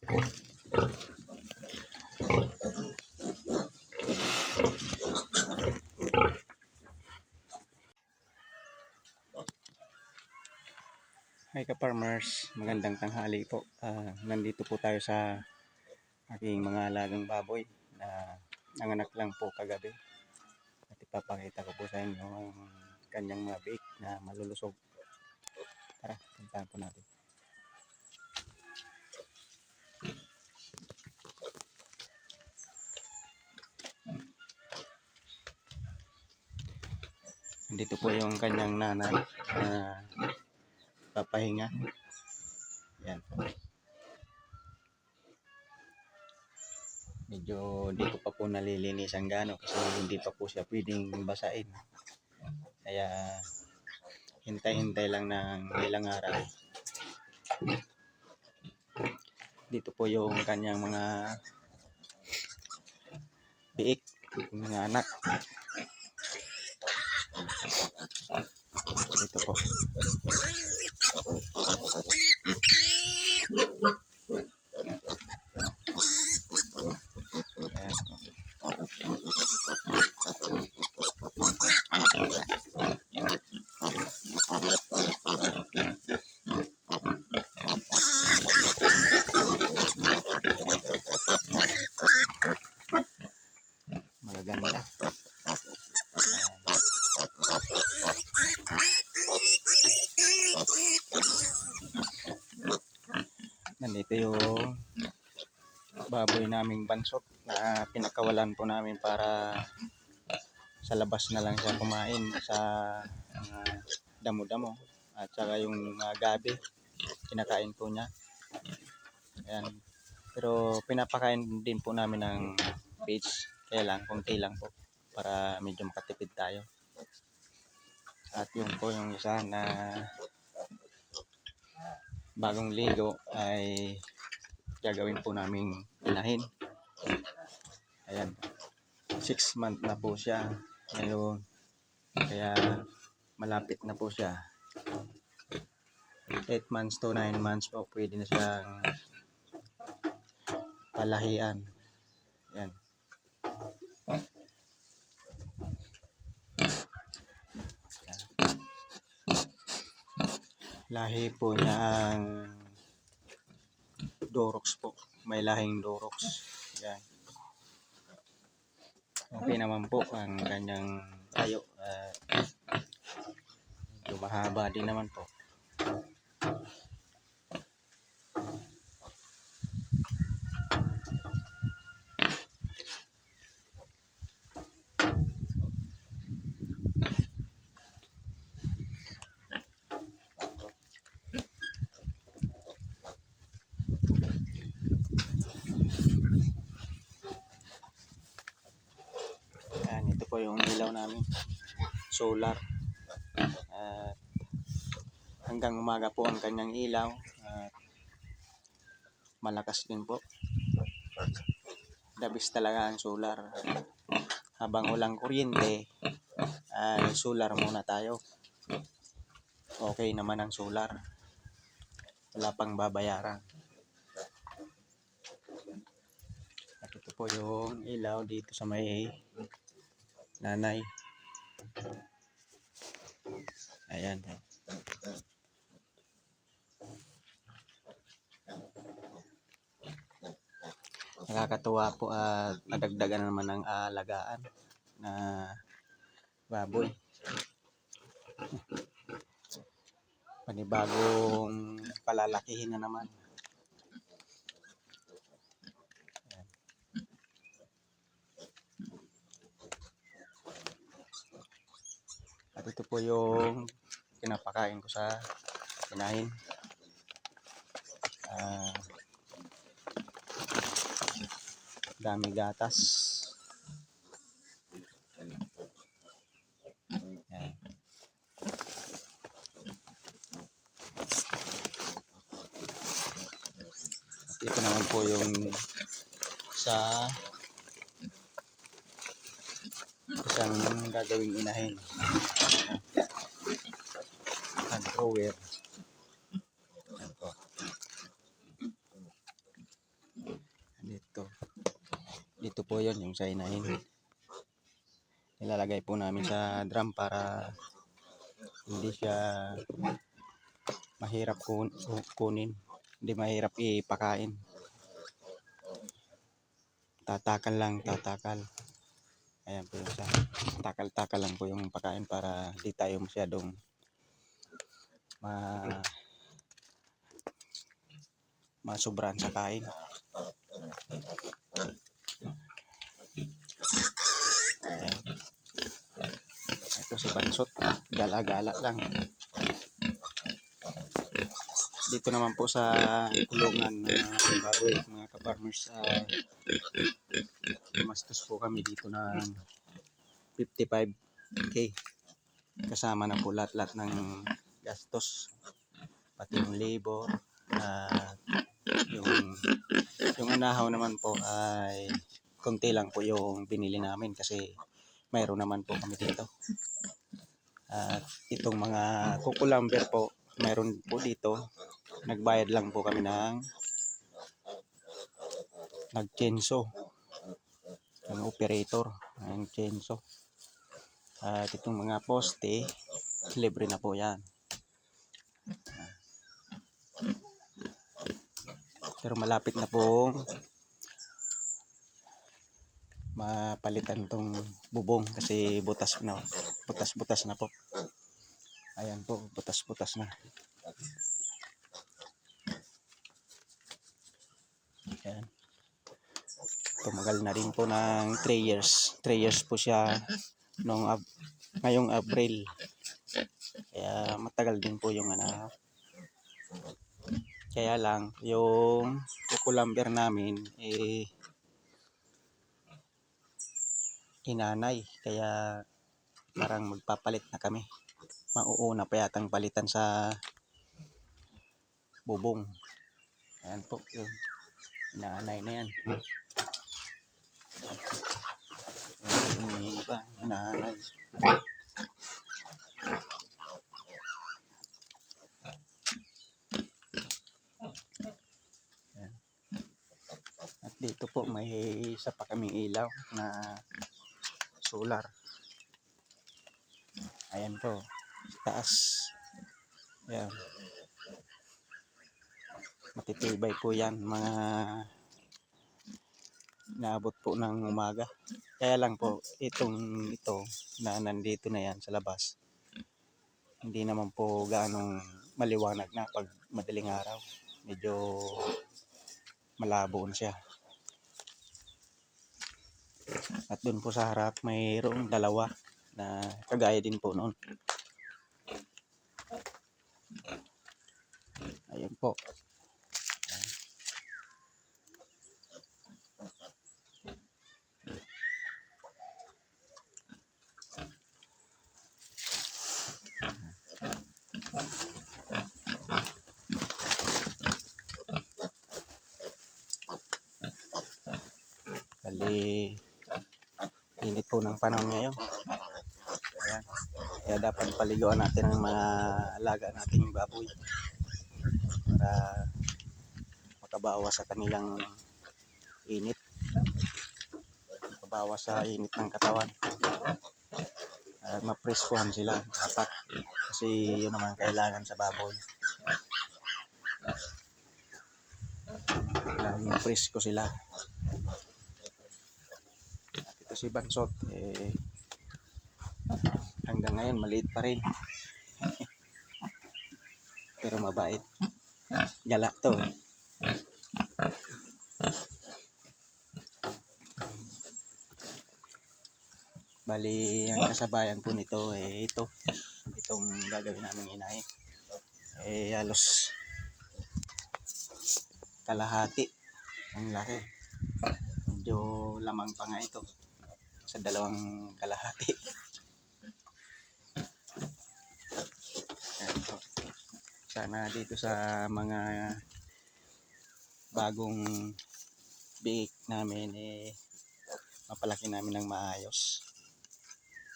Hi ka-farmers, magandang tanghali po. Nandito po tayo sa aking mga alagang baboy na nanganak lang po kagabi. At ipapakita ko po sa inyo ang kanyang mga biik na malulusog. Tara, puntahan po natin. Nandito po yung kanyang nanay na papahinga. Yan po. Medyo di ko pa po nalilinisan gano kasi hindi pa po siya pwedeng basain. Kaya hintay-hintay lang ng ilang araw. Dito po yung kanyang mga biik, mga anak. Dito po. Magaganda. Nandito yung baboy naming bansot na pinakawalan po namin para sa labas na lang siya kumain sa damo-damo at saka yung gabi kinakain po niya. Ayan. Pero pinapakain din po namin ng feeds, kaya lang konti lang po para medyo makatipid tayo. At yun po yung isa na bagong ligo ay gagawin po naming inahin. Ayan, 6 months na po siya ngayon, kaya malapit na po siya. 8 months to 9 months po pwede na siyang palahian. Ayan. Lahi po niya ang Durox po. May lahing Durox. Ayan. Okay naman po ang kanyang tayo. Medyo mahaba din naman po. Ayan, ito po yung ilaw namin. Solar. At hanggang umaga po ang kanyang ilaw. At malakas din po. Dabis talaga ang solar. Habang walang kuryente ay solar muna tayo. Okay naman ang solar. Wala pang babayaran. At ito po yung ilaw dito sa may nanay. Ayan. Nakakatuwa po at nadagdagan naman ng alagaan na baboy. Panibagong palalakihin na naman. Ayan. At ito po yung pinapakain ko sa inahin. Dami gatas. Ayan. At ito naman po yung sa isang gagawing inahin. Hand thrower. Ayan po. Dito po yon yung sa inahin. Nilalagay po namin sa drum para hindi siya mahirap kunin. Hindi mahirap ipakain. Tatakal lang, tatakal. Ayan po yung sa takal-takal lang po yung pakain para di tayo masyadong masobrahan sa kain. Ayan. Ito si Bansot, gala-gala lang. Dito naman po sa kulungan ng baboy, mga ka-farmers, mastos po kami dito ng 55k. Kasama na po lahat ng gastos, pati yung labor. Yung anahaw naman po ay konti lang po yung binili namin kasi mayroon naman po kami dito. At itong mga kukulamber po, mayroon po dito. Nagbayad lang po kami ng nag-chenso ng operator ng chenso. At itong mga poste, libre na po yan. Pero malapit na pong mapalitan tong bubong kasi butas na po. Ayan po, butas na. Ayan. Tumagal na rin po ng 3 years. 3 years po siya ngayong April. Kaya matagal din po yung Kaya lang yung kukulamber namin inanay, kaya parang magpapalit na kami. Mauuna pa yatang palitan sa bubong. Ayan po yun, inanay na yan. Yung iba, inanay. At dito po may isa pa kaming ilaw na solar. Ayan po, taas. Ayan. Matitibay po yan, mga naabot po ng umaga. Kaya lang po, ito na nandito na yan sa labas, hindi naman po gaanong maliwanag na pag madaling araw. Medyo malabo na siya. At dun po sa harap mayroong dalawa na kagaya din po noon. Ayun po. Bali, init po ng panahon ngayon. Ayan. Kaya dapat paliguan natin ang mga alaga nating baboy para makabawas sa kanilang init, makabawas sa init ng katawan, mapreskuhan sila dapat, kasi yun naman kailangan sa baboy, mapresko sila. At ito si Bansot, hanggang ngayon maliit pa rin pero mabait, gala to. Bali, ang kasabayan po nito itong gagawin namin inay, halos kalahati ang laki. Medyo lamang pa nga ito sa 2 kalahati. Sana dito sa mga bagong biik namin mapalaki namin ng maayos.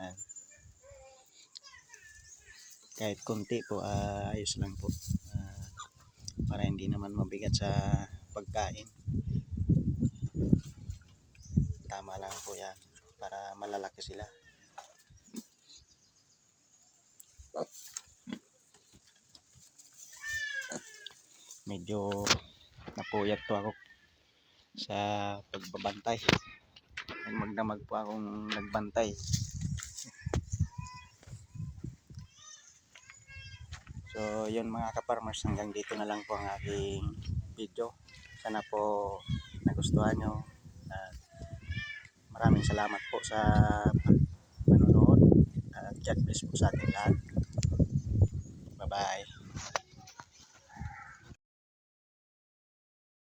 Ayan. Kahit konti po, ayos lang po, para hindi naman mabigat sa pagkain. malalaki sila. Medyo napuyat po ako sa pagbabantay. Magdamag po akong nagbantay. So yun mga ka-farmers, hanggang dito na lang po ang aking video. Sana po nagustuhan nyo. Maraming salamat po sa panonood. God bless po sa ating lahat. Bye bye.